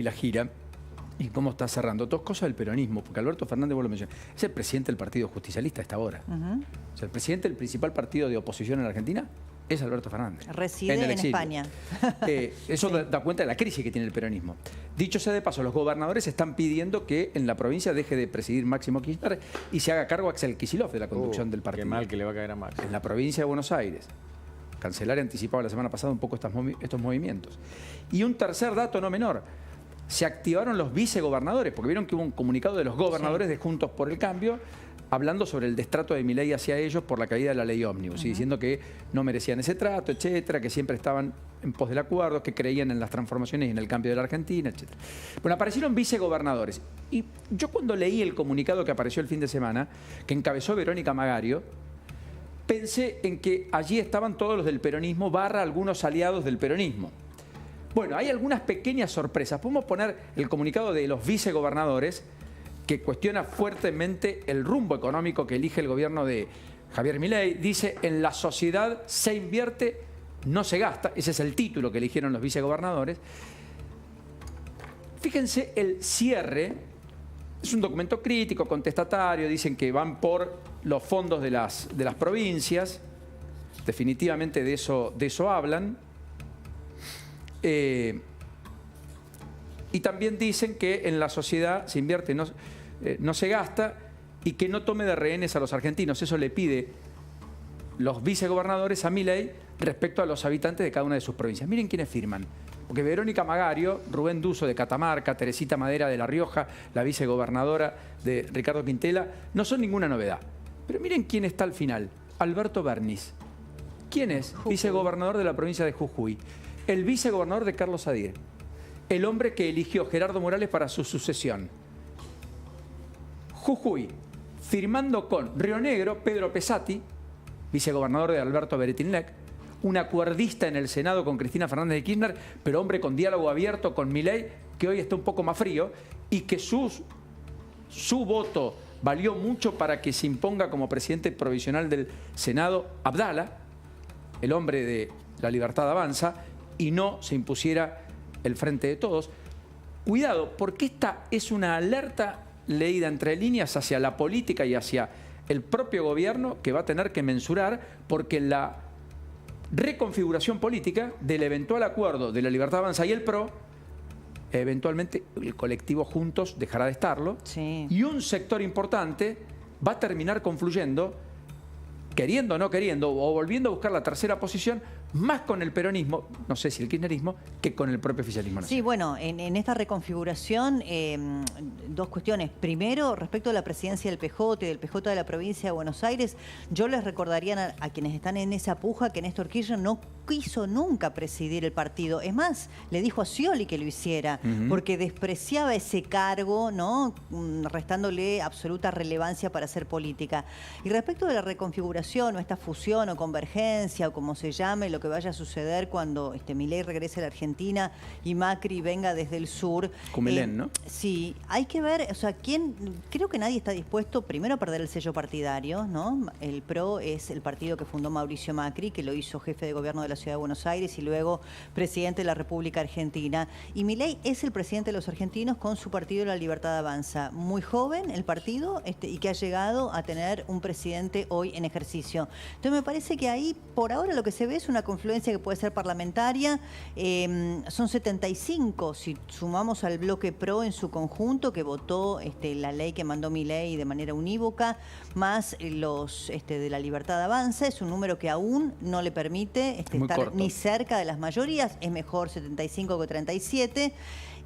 y la gira y cómo está cerrando. Dos cosas del peronismo, porque Alberto Fernández, vos lo mencionás, es el presidente del Partido Justicialista a esta hora. O sea, el presidente del principal partido de oposición en la Argentina es Alberto Fernández. Reside en España. Eso sí. Da cuenta de la crisis que tiene el peronismo. Dicho sea de paso, los gobernadores están pidiendo que en la provincia deje de presidir Máximo Kirchner y se haga cargo Axel Kicillof de la conducción del partido. Qué mal que le va a caer a Max. En la provincia de Buenos Aires. Cancelaria anticipaba la semana pasada un poco estos movimientos. Y un tercer dato no menor. Se activaron los vicegobernadores, porque vieron que hubo un comunicado de los gobernadores de Juntos por el Cambio hablando sobre el destrato de Milei hacia ellos por la caída de la ley ómnibus, y diciendo que no merecían ese trato, etcétera, que siempre estaban en pos del acuerdo, que creían en las transformaciones y en el cambio de la Argentina, etcétera. Bueno, aparecieron vicegobernadores. Y yo cuando leí el comunicado que apareció el fin de semana, que encabezó Verónica Magario, pensé en que allí estaban todos los del peronismo / algunos aliados del peronismo. Bueno, hay algunas pequeñas sorpresas. Podemos poner el comunicado de los vicegobernadores que cuestiona fuertemente el rumbo económico que elige el gobierno de Javier Milei. Dice, en la sociedad se invierte, no se gasta. Ese es el título que eligieron los vicegobernadores. Fíjense el cierre. Es un documento crítico, contestatario. Dicen que van por los fondos de las provincias. Definitivamente de eso hablan. Y también dicen que en la sociedad se invierte, no se gasta, y que no tome de rehenes a los argentinos. Eso le pide los vicegobernadores a Milei respecto a los habitantes de cada una de sus provincias. Miren quiénes firman. Porque Verónica Magario, Rubén Duso de Catamarca, Teresita Madera de La Rioja, la vicegobernadora de Ricardo Quintela, no son ninguna novedad. Pero miren quién está al final. Alberto Bernis. ¿Quién es? Jujuy. Vicegobernador de la provincia de Jujuy. El vicegobernador de Carlos Sadir. El hombre que eligió Gerardo Morales para su sucesión. Jujuy, firmando con Río Negro, Pedro Pesati, vicegobernador de Alberto Beretilnec, un acuerdista en el Senado con Cristina Fernández de Kirchner, pero hombre con diálogo abierto con Milei, que hoy está un poco más frío, y que su voto valió mucho para que se imponga como presidente provisional del Senado Abdala, el hombre de La Libertad Avanza, y no se impusiera el Frente de Todos. Cuidado, porque esta es una alerta leída entre líneas hacia la política y hacia el propio gobierno, que va a tener que mensurar, porque la reconfiguración política del eventual acuerdo de La Libertad Avanza y el PRO, eventualmente el colectivo Juntos dejará de estarlo, y un sector importante va a terminar confluyendo, queriendo o no queriendo, o volviendo a buscar la tercera posición, más con el peronismo, no sé si el kirchnerismo, que con el propio oficialismo nacional. Sí, bueno, en esta reconfiguración, dos cuestiones. Primero, respecto a la presidencia del PJ y del PJ de la provincia de Buenos Aires, yo les recordaría a quienes están en esa puja que Néstor Kirchner no quiso nunca presidir el partido. Es más, le dijo a Scioli que lo hiciera, porque despreciaba ese cargo, ¿no? Restándole absoluta relevancia para hacer política. Y respecto de la reconfiguración, o esta fusión o convergencia, o como se llame, lo que vaya a suceder cuando Milei regrese a la Argentina y Macri venga desde el sur. Cumelén, ¿no? Sí, hay que ver, o sea, creo que nadie está dispuesto primero a perder el sello partidario, ¿no? El PRO es el partido que fundó Mauricio Macri, que lo hizo jefe de gobierno de la Ciudad de Buenos Aires y luego presidente de la República Argentina. Y Milei es el presidente de los argentinos con su partido La Libertad Avanza. Muy joven el partido y que ha llegado a tener un presidente hoy en ejercicio. Entonces me parece que ahí, por ahora, lo que se ve es una confluencia que puede ser parlamentaria. Son 75, si sumamos al bloque PRO en su conjunto, que votó la ley que mandó Milei de manera unívoca, más los de La Libertad Avanza. Es un número que aún no le permite estar ni cerca de las mayorías. Es mejor 75 que 37.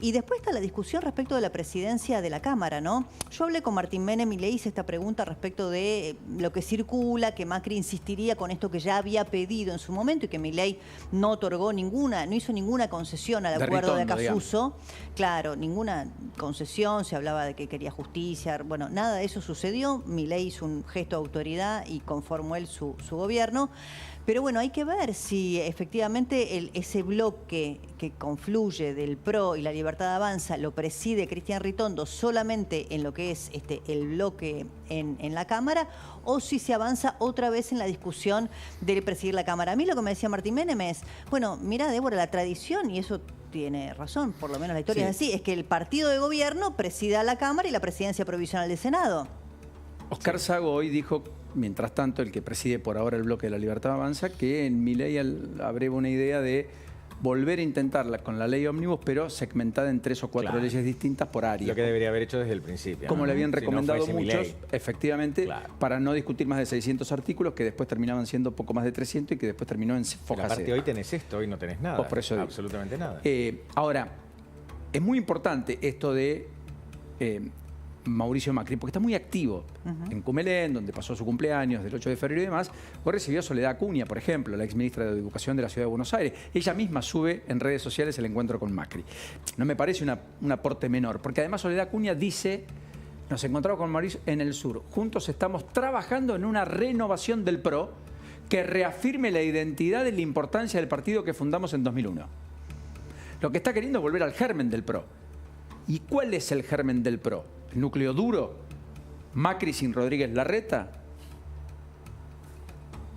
Y después está la discusión respecto de la presidencia de la Cámara, ¿no? Yo hablé con Martín Menem y le hice esta pregunta respecto de lo que circula, que Macri insistiría con esto que ya había pedido en su momento y que Milei no otorgó no hizo ninguna concesión al acuerdo de Acasuso. Claro, ninguna concesión, se hablaba de que quería justicia, bueno, nada de eso sucedió. Milei hizo un gesto de autoridad y conformó él su gobierno. Pero bueno, hay que ver si efectivamente ese bloque que confluye del PRO y La Libertad Avanza lo preside Cristian Ritondo solamente en lo que es el bloque en la Cámara, o si se avanza otra vez en la discusión de presidir la Cámara. A mí lo que me decía Martín Menem es, bueno, mira, Débora, la tradición, y eso tiene razón, por lo menos la historia Sí. es así, es que el partido de gobierno presida la Cámara y la presidencia provisional del Senado. Oscar Sago hoy dijo, mientras tanto, el que preside por ahora el bloque de La Libertad Avanza, que en Milei abreva una idea de volver a intentarla con la ley ómnibus, pero segmentada en 3 o 4 leyes distintas por área. Lo que debería haber hecho desde el principio. Como ¿no? le habían Si no recomendado fuese muchos, Milei. efectivamente, Claro. para no discutir más de 600 artículos, que después terminaban siendo poco más de 300 y que después terminó en Pero foja aparte C. hoy tenés esto, hoy no tenés nada. Pues por eso digo. Absolutamente nada. Ahora, es muy importante esto de Mauricio Macri, porque está muy activo. En Cumelén, donde pasó su cumpleaños del 8 de febrero y demás, hoy recibió a Soledad Acuña, por ejemplo, la exministra de Educación de la Ciudad de Buenos Aires. Ella misma sube en redes sociales el encuentro con Macri. No me parece un aporte menor, porque además Soledad Acuña dice: nos encontramos con Mauricio en el sur. Juntos estamos trabajando en una renovación del PRO que reafirme la identidad y la importancia del partido que fundamos en 2001. Lo que está queriendo es volver al germen del PRO. ¿Y cuál es el germen del PRO? ¿El núcleo duro? ¿Macri sin Rodríguez Larreta?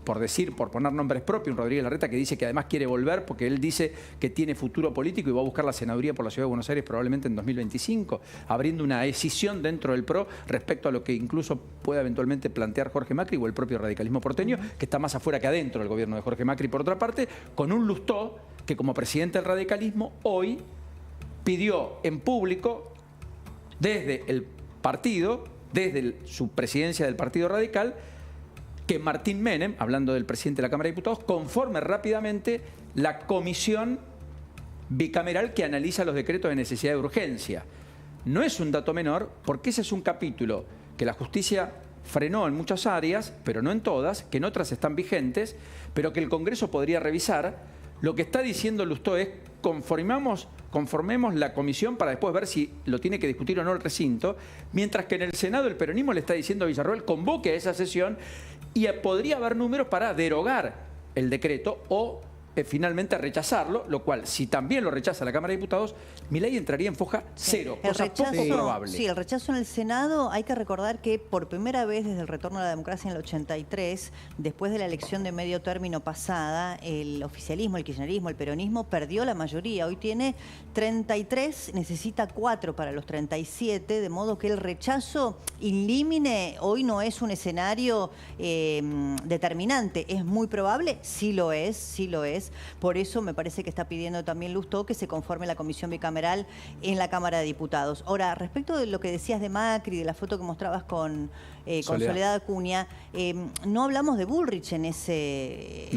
Por poner nombres propios, un Rodríguez Larreta que dice que además quiere volver porque él dice que tiene futuro político y va a buscar la senaduría por la Ciudad de Buenos Aires probablemente en 2025, abriendo una escisión dentro del PRO respecto a lo que incluso pueda eventualmente plantear Jorge Macri o el propio radicalismo porteño, que está más afuera que adentro del gobierno de Jorge Macri, por otra parte, con un Lustó que como presidente del radicalismo hoy pidió en público desde el partido, desde su presidencia del Partido Radical, que Martín Menem, hablando del presidente de la Cámara de Diputados, conforme rápidamente la comisión bicameral que analiza los decretos de necesidad de urgencia. No es un dato menor, porque ese es un capítulo que la justicia frenó en muchas áreas, pero no en todas, que en otras están vigentes, pero que el Congreso podría revisar. Lo que está diciendo Lustó es: conformemos la comisión para después ver si lo tiene que discutir o no el recinto, mientras que en el Senado el peronismo le está diciendo a Villarroel: convoque a esa sesión, y podría haber números para derogar el decreto o finalmente rechazarlo, lo cual, si también lo rechaza la Cámara de Diputados, Milei entraría en foja cero, cosa poco probable. Sí, el rechazo en el Senado, hay que recordar que por primera vez desde el retorno a la democracia en el 83, después de la elección de medio término pasada, el oficialismo, el kirchnerismo, el peronismo perdió la mayoría. Hoy tiene 33, necesita 4 para los 37, de modo que el rechazo in limine hoy no es un escenario determinante. ¿Es muy probable? Sí lo es, sí lo es. Por eso me parece que está pidiendo también Lustó que se conforme la comisión bicameral en la Cámara de Diputados. Ahora, respecto de lo que decías de Macri, de la foto que mostrabas con Soledad Acuña, no hablamos de Bullrich en ese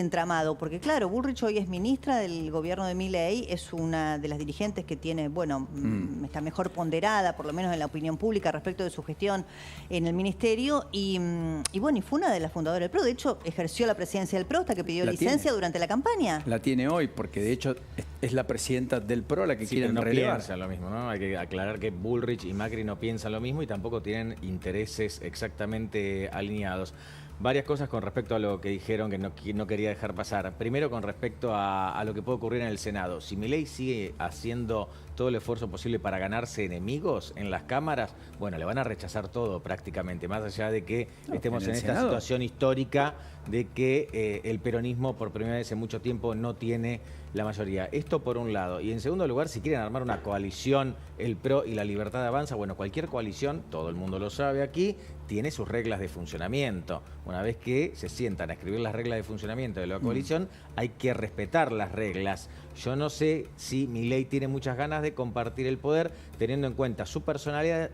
entramado, porque claro, Bullrich hoy es ministra del gobierno de Milei, es una de las dirigentes que tiene, bueno, está mejor ponderada, por lo menos en la opinión pública, respecto de su gestión en el ministerio, y bueno, y fue una de las fundadoras del PRO. De hecho, ejerció la presidencia del PRO hasta que pidió licencia durante la campaña. La tiene hoy, porque de hecho es la presidenta del PRO la que quieren no relevar. piensan lo mismo, ¿no? Hay que aclarar que Bullrich y Macri no piensan lo mismo y tampoco tienen intereses exactamente alineados. Varias cosas con respecto a lo que dijeron que no quería dejar pasar. Primero, con respecto a lo que puede ocurrir en el Senado. Si Milei sigue haciendo todo el esfuerzo posible para ganarse enemigos en las cámaras, bueno, le van a rechazar todo prácticamente, más allá de que estemos en esta situación histórica de que el peronismo por primera vez en mucho tiempo no tiene la mayoría. Esto por un lado. Y en segundo lugar, si quieren armar una coalición, el PRO y la Libertad Avanza, bueno, cualquier coalición, todo el mundo lo sabe aquí, tiene sus reglas de funcionamiento. Una vez que se sientan a escribir las reglas de funcionamiento de la coalición, hay que respetar las reglas. Yo no sé si Milei tiene muchas ganas de compartir el poder, teniendo en cuenta su personalidad,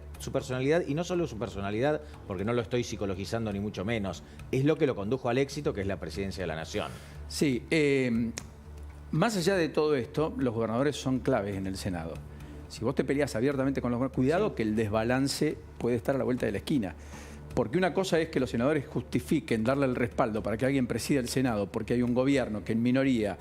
y no solo su personalidad, porque no lo estoy psicologizando ni mucho menos, es lo que lo condujo al éxito, que es la presidencia de la nación. Sí, más allá de todo esto, los gobernadores son claves en el Senado. Si vos te peleás abiertamente con los gobernadores, cuidado que el desbalance puede estar a la vuelta de la esquina. Porque una cosa es que los senadores justifiquen darle el respaldo para que alguien presida el Senado, porque hay un gobierno que en minoría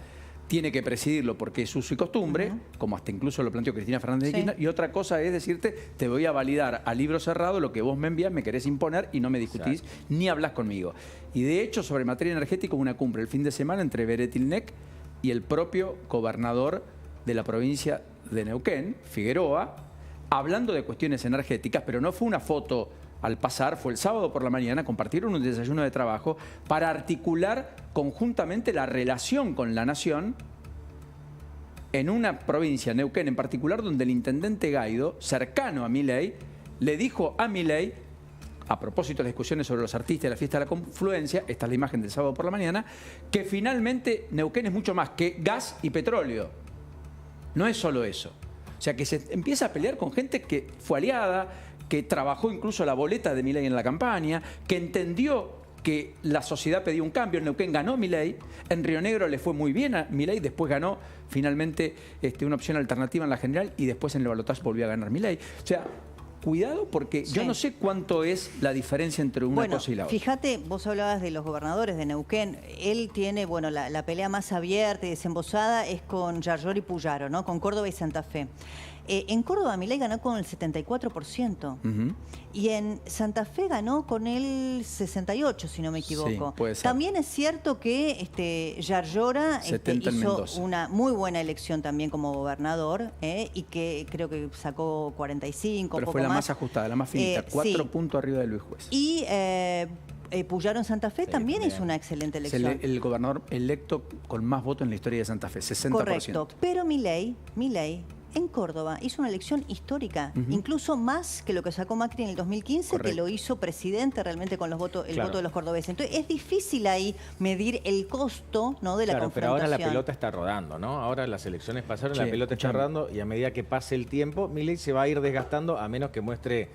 tiene que presidirlo porque es uso y costumbre, como hasta incluso lo planteó Cristina Fernández de Kirchner, y otra cosa es decirte: te voy a validar a libro cerrado lo que vos me envías, me querés imponer y no me discutís ni hablas conmigo. Y de hecho, sobre materia energética, hubo una cumbre el fin de semana entre Beretilnec y el propio gobernador de la provincia de Neuquén, Figueroa, hablando de cuestiones energéticas, pero no fue una foto al pasar, fue el sábado por la mañana, compartieron un desayuno de trabajo para articular conjuntamente la relación con la nación en una provincia, Neuquén en particular, donde el intendente Gaido, cercano a Milei, le dijo a Milei, a propósito de las discusiones sobre los artistas de la fiesta de la confluencia, esta es la imagen del sábado por la mañana, que finalmente Neuquén es mucho más que gas y petróleo. No es solo eso. O sea, que se empieza a pelear con gente que fue aliada, que trabajó incluso la boleta de Milei en la campaña, que entendió que la sociedad pedía un cambio. En Neuquén ganó Milei, en Río Negro le fue muy bien a Milei, después ganó finalmente una opción alternativa en la general y después en el balotaje volvió a ganar Milei. O sea, cuidado porque yo no sé cuánto es la diferencia entre una cosa y la otra. Fíjate, vos hablabas de los gobernadores de Neuquén. Él tiene, bueno, la pelea más abierta y desembosada es con Yarlor y Puyaro, ¿no? Con Córdoba y Santa Fe. En Córdoba Milei ganó con el 74%. Y en Santa Fe ganó con el 68%, si no me equivoco. Sí, puede ser. También es cierto que Yarlora hizo una muy buena elección también como gobernador, y que creo que sacó 45, pero poco fue la más. Más ajustada, la más finita, 4 puntos arriba de Luis Juez. Y Puyaro en Santa Fe también hizo una excelente elección. Es el gobernador electo con más votos en la historia de Santa Fe, 60%. Correcto, pero Milei en Córdoba hizo una elección histórica, incluso más que lo que sacó Macri en el 2015, que lo hizo presidente realmente con los votos, el voto de los cordobeses. Entonces es difícil ahí medir el costo, ¿no?, de la confrontación. Pero ahora la pelota está rodando, ¿no? Ahora las elecciones pasaron, la pelota está rodando y a medida que pase el tiempo, Milei se va a ir desgastando a menos que muestre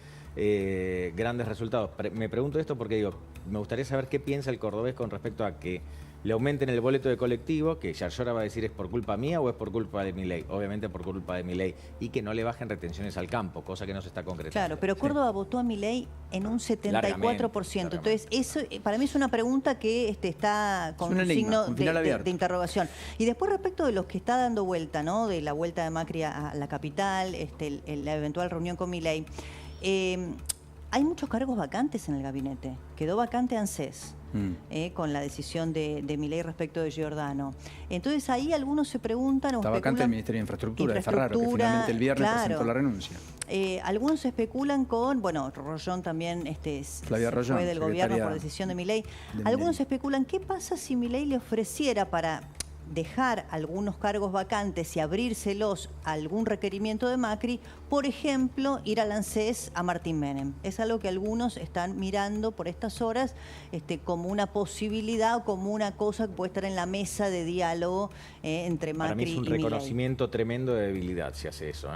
grandes resultados. Me pregunto esto porque digo, me gustaría saber qué piensa el cordobés con respecto a que le aumenten el boleto de colectivo, que Yarlora va a decir es por culpa mía o es por culpa de Milei. Obviamente por culpa de Milei. Y que no le bajen retenciones al campo, cosa que no se está concretando. Claro, pero Córdoba votó a Milei en un 74%. Entonces, eso para mí es una pregunta que está con un signo de interrogación. Y después respecto de los que está dando vuelta, ¿no?, de la vuelta de Macri a la capital, la eventual reunión con Milei, hay muchos cargos vacantes en el gabinete. Quedó vacante ANSES. Con la decisión de Milei respecto de Giordano. Entonces ahí algunos se preguntan o está vacante el Ministerio de Infraestructura de Ferraro, que finalmente el viernes presentó la renuncia. Algunos especulan con, bueno, Rollón también Flavia Rollón, fue del gobierno por decisión de Milei. Algunos especulan, ¿qué pasa si Milei le ofreciera para dejar algunos cargos vacantes y abrírselos a algún requerimiento de Macri, por ejemplo, ir al ANSES a Martín Menem? Es algo que algunos están mirando por estas horas como una posibilidad o como una cosa que puede estar en la mesa de diálogo entre Macri y Milei. Para mí es un reconocimiento tremendo de debilidad si hace eso,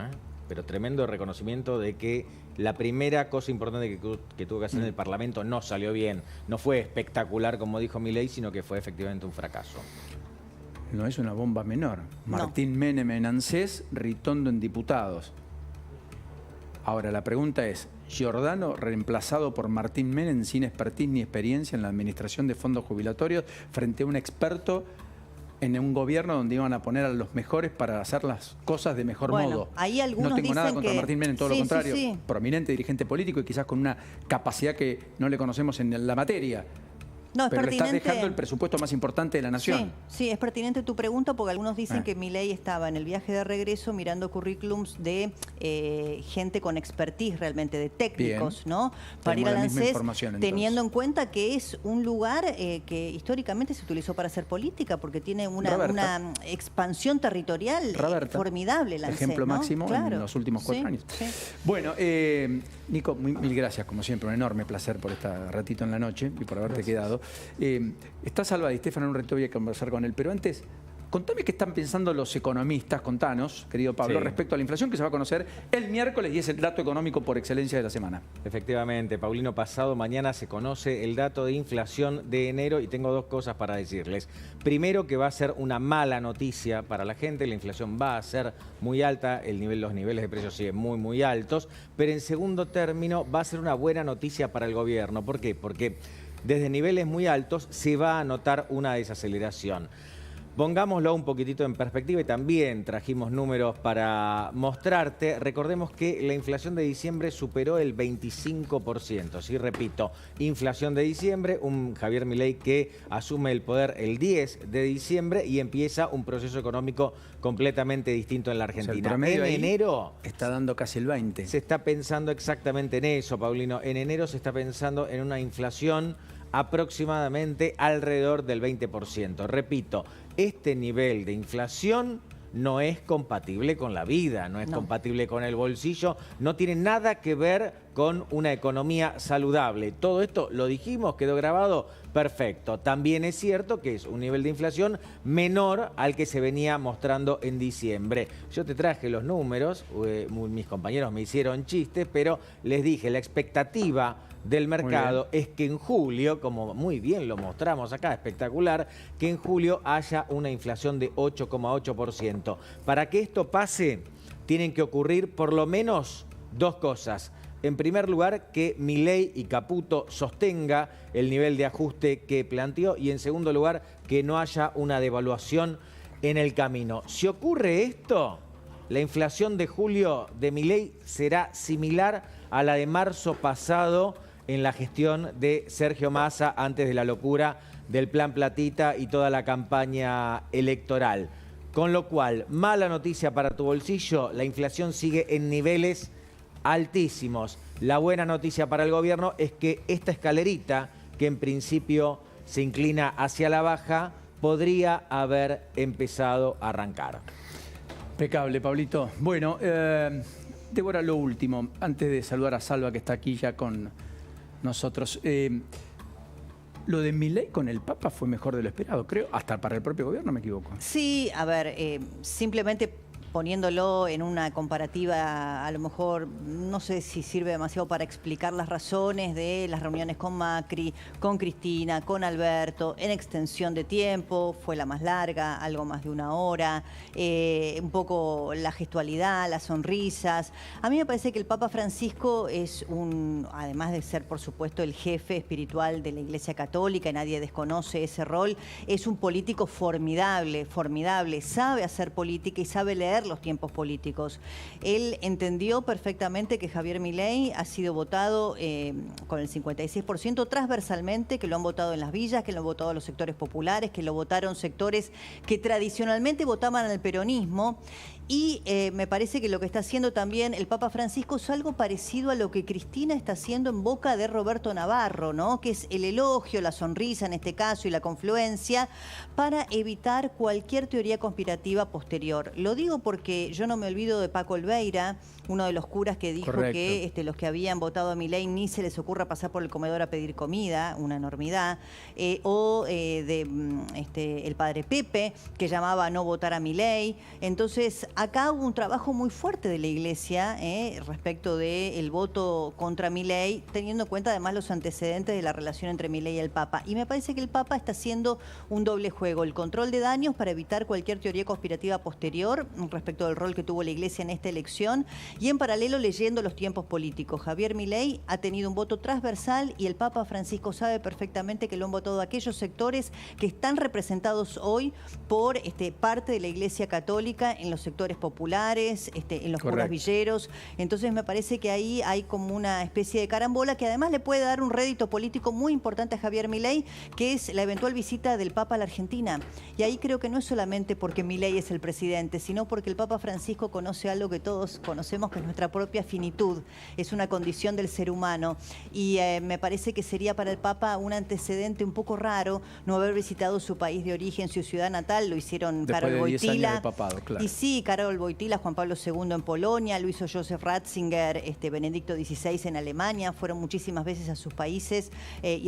pero tremendo reconocimiento de que la primera cosa importante que tuvo que hacer en el Parlamento no salió bien, no fue espectacular como dijo Milei, sino que fue efectivamente un fracaso. No es una bomba menor. Martín Menem en ANSES, Ritondo en diputados. Ahora, la pregunta es, ¿Giordano reemplazado por Martín Menem sin expertise ni experiencia en la administración de fondos jubilatorios frente a un experto en un gobierno donde iban a poner a los mejores para hacer las cosas de mejor modo? Ahí algunos no tengo nada contra que Martín Menem, todo lo contrario. Prominente dirigente político y quizás con una capacidad que no le conocemos en la materia. No, es pero le pertinente. estás dejando el presupuesto más importante de la nación. Sí, es pertinente tu pregunta porque algunos dicen que Milei estaba en el viaje de regreso mirando currículums de gente con expertise realmente, de técnicos, ¿no? Para ir al ANSES, teniendo en cuenta que es un lugar que históricamente se utilizó para hacer política porque tiene una expansión territorial formidable el ANSES, ejemplo ¿no? máximo en los últimos 4 años. Bueno, Nico, mil gracias como siempre, un enorme placer por este ratito en la noche y por haberte quedado. Está Salva Di Stefano, en un reto voy a conversar con él, pero antes, contame qué están pensando los economistas, contanos, querido Pablo, respecto a la inflación que se va a conocer el miércoles y es el dato económico por excelencia de la semana. Efectivamente, Paulino, pasado mañana se conoce el dato de inflación de enero y tengo dos cosas para decirles. Primero, que va a ser una mala noticia para la gente, la inflación va a ser muy alta, los niveles de precios siguen muy altos, pero en segundo término va a ser una buena noticia para el gobierno. ¿Por qué? Porque desde niveles muy altos se va a notar una desaceleración. Pongámoslo un poquitito en perspectiva y también trajimos números para mostrarte. Recordemos que la inflación de diciembre superó el 25%. Sí, repito, inflación de diciembre, un Javier Milei que asume el poder el 10 de diciembre y empieza un proceso económico completamente distinto en la Argentina. O sea, en enero está dando casi el 20%. Se está pensando exactamente en eso, Paulino. En enero se está pensando en una inflación aproximadamente alrededor del 20%. Repito, este nivel de inflación no es compatible con la vida, no es No. compatible con el bolsillo, no tiene nada que ver con una economía saludable. Todo esto lo dijimos, quedó grabado, perfecto. También es cierto que es un nivel de inflación menor al que se venía mostrando en diciembre. Yo te traje los números, mis compañeros me hicieron chistes, pero les dije, la expectativa del mercado es que en julio, como muy bien lo mostramos acá, espectacular, que en julio haya una inflación de 8,8%. Para que esto pase, tienen que ocurrir por lo menos dos cosas. En primer lugar, que Milei y Caputo sostenga el nivel de ajuste que planteó, y en segundo lugar, que no haya una devaluación en el camino. Si ocurre esto, la inflación de julio de Milei será similar a la de marzo pasado en la gestión de Sergio Massa antes de la locura del Plan Platita y toda la campaña electoral. Con lo cual, mala noticia para tu bolsillo, la inflación sigue en niveles altísimos. La buena noticia para el gobierno es que esta escalerita, que en principio se inclina hacia la baja, podría haber empezado a arrancar. Impecable, Pablito. Bueno, Débora, lo último, antes de saludar a Salva, que está aquí ya con nosotros. Lo de Milei con el Papa fue mejor de lo esperado, creo, hasta para el propio gobierno, me equivoco. Sí, a ver, simplemente poniéndolo en una comparativa, a lo mejor no sé si sirve demasiado para explicar las razones de las reuniones con Macri, con Cristina, con Alberto, en extensión de tiempo, fue la más larga, algo más de una hora, un poco la gestualidad, las sonrisas. A mí me parece que el Papa Francisco es además de ser por supuesto el jefe espiritual de la Iglesia Católica, y nadie desconoce ese rol, es un político formidable, formidable, sabe hacer política y sabe leer los tiempos políticos. Él entendió perfectamente que Javier Milei ha sido votado con el 56% transversalmente, que lo han votado en las villas, que lo han votado los sectores populares, que lo votaron sectores que tradicionalmente votaban al peronismo. Y me parece que lo que está haciendo también el Papa Francisco es algo parecido a lo que Cristina está haciendo en boca de Roberto Navarro, ¿no? Que es el elogio, la sonrisa en este caso y la confluencia para evitar cualquier teoría conspirativa posterior. Lo digo porque yo no me olvido de Paco Olveira, uno de los curas que dijo que los que habían votado a Milei ni se les ocurra pasar por el comedor a pedir comida, una enormidad, el padre Pepe, que llamaba a no votar a Milei. Entonces, acá hubo un trabajo muy fuerte de la Iglesia respecto del voto contra Milei, teniendo en cuenta además los antecedentes de la relación entre Milei y el Papa. Y me parece que el Papa está haciendo un doble juego, el control de daños para evitar cualquier teoría conspirativa posterior respecto del rol que tuvo la Iglesia en esta elección, y en paralelo leyendo los tiempos políticos. Javier Milei ha tenido un voto transversal y el Papa Francisco sabe perfectamente que lo han votado aquellos sectores que están representados hoy por parte de la Iglesia Católica en los sectores populares, en los curas villeros. Entonces me parece que ahí hay como una especie de carambola que además le puede dar un rédito político muy importante a Javier Milei, que es la eventual visita del Papa a la Argentina. Y ahí creo que no es solamente porque Milei es el presidente, sino porque el Papa Francisco conoce algo que todos conocemos, que es nuestra propia finitud, es una condición del ser humano. Y me parece que sería para el Papa un antecedente un poco raro no haber visitado su país de origen, su ciudad natal. Lo hicieron Karol Wojtyla. Y sí, Karol Wojtyla, Juan Pablo II en Polonia, lo hizo Joseph Ratzinger, Benedicto XVI en Alemania, fueron muchísimas veces a sus países y el